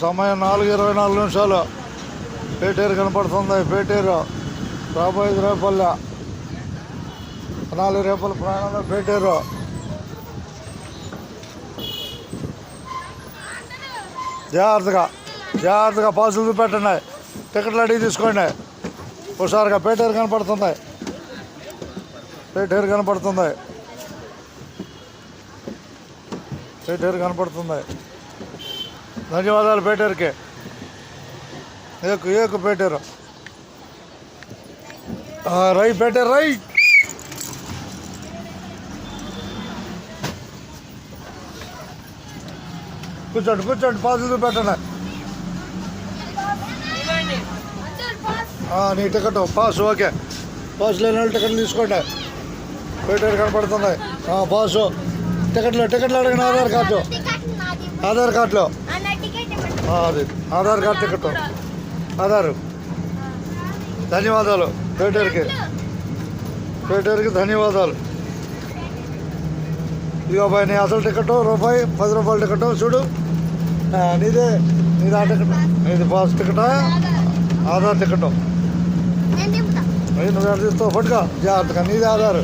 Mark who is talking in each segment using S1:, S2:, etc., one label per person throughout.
S1: సమయం 4:24. పేటేరు కనపడుతుంది. పేటేరు రాబోయేది రేపల్లె. 4 రేపల ప్రయాణంలో పేటేరు. జాగ్రత్తగా పాసులు చూపెట్టండి. టికెట్లు అడిగి తీసుకోండి. హుషారుగా పేటేరు కనపడుతుంది. పేటేరు కనపడుతుంది. ధన్యవాదాలు పేటేరుకి. ఏకు పేటేరు. రై పేటేరు రై. కూర్చోండి పాసులు చూపెట్టండి. నీ టికెట్ పాస్. ఓకే, పాస్ లేని వాళ్ళు టికెట్లు తీసుకోండి. పేటేరు కనపడుతుంది. పాసు టికెట్లు అడిగిన ఆధార్ కార్డులో అది ఆధార్ కార్డు టికెట్ ఆధారు. ధన్యవాదాలు పేటేరుకి ధన్యవాదాలు. ఇదిగో బాయ్, నీ అసలు టికెట్ రూపాయి 10 రూపాయల టికెట్ చూడు. నీది ఆ టికెట్. నీది పాస్ టికెట్, ఆధార్ టికెట్. నువ్వు ఎక్కడ తీస్తావు? పట్టుగా జాగ్రత్తగా. నీది ఆధారు.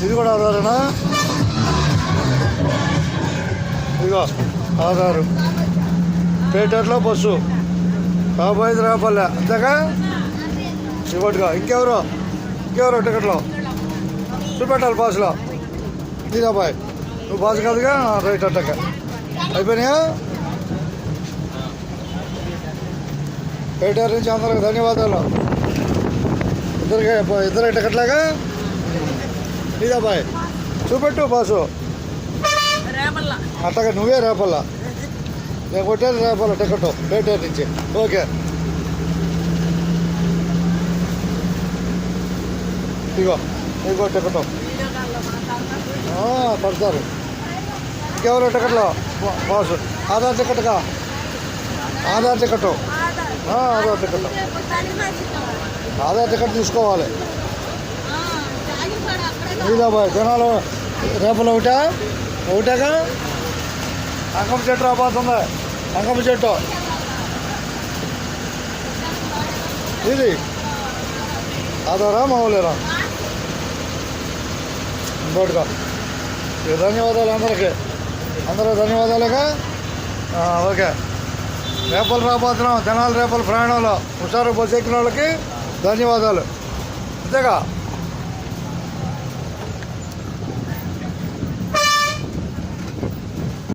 S1: ఇది కూడా ఆధారేనా? ఇదిగో ఆధారు. పేటేరులో బస్సు రాబోయేది రేపల్లె. అంతేగా? ఇవ్వట్టుగా. ఇంకెవరో టికెట్లో చూపెట్టాలి పాసులో. నీదా బాయ్, నువ్వు పాసు కాదుగా. రైట్ అట్టక అయిపోయినాయా? పేటేరు నుంచి అందరికి ధన్యవాదాలు. ఇద్దరు టికెట్లాగా. నీదా బాయ్, చూపెట్టు పాసు. అట్టగా నువ్వే రేపల్లా. నేను కొట్టేది రేపల్ల టికెట్ పేటేరు నుంచి. ఓకే, ఇగో టికెట్ పడతారు. ఇంకెవరో టికెట్లో పాసు. ఆధార్ టికెట్గా. ఆధార్ టికెట్ తీసుకోవాలి. నీదా బాయ్, జనాలు రేపల ఒకటేగా. అంకం చెట్టు రాబోతుంది. అంకం చెట్టు ఇది ఆధారా మామూలేరా? ఇంకోటిగా. ధన్యవాదాలు అందరూ ధన్యవాదాలుగా. ఓకే, రేపలు రాబోతున్నాం. జనాలు రేపల ప్రయాణంలో హుషారు బస్సు ఎక్కిన వాళ్ళకి ధన్యవాదాలు. అంతేగా.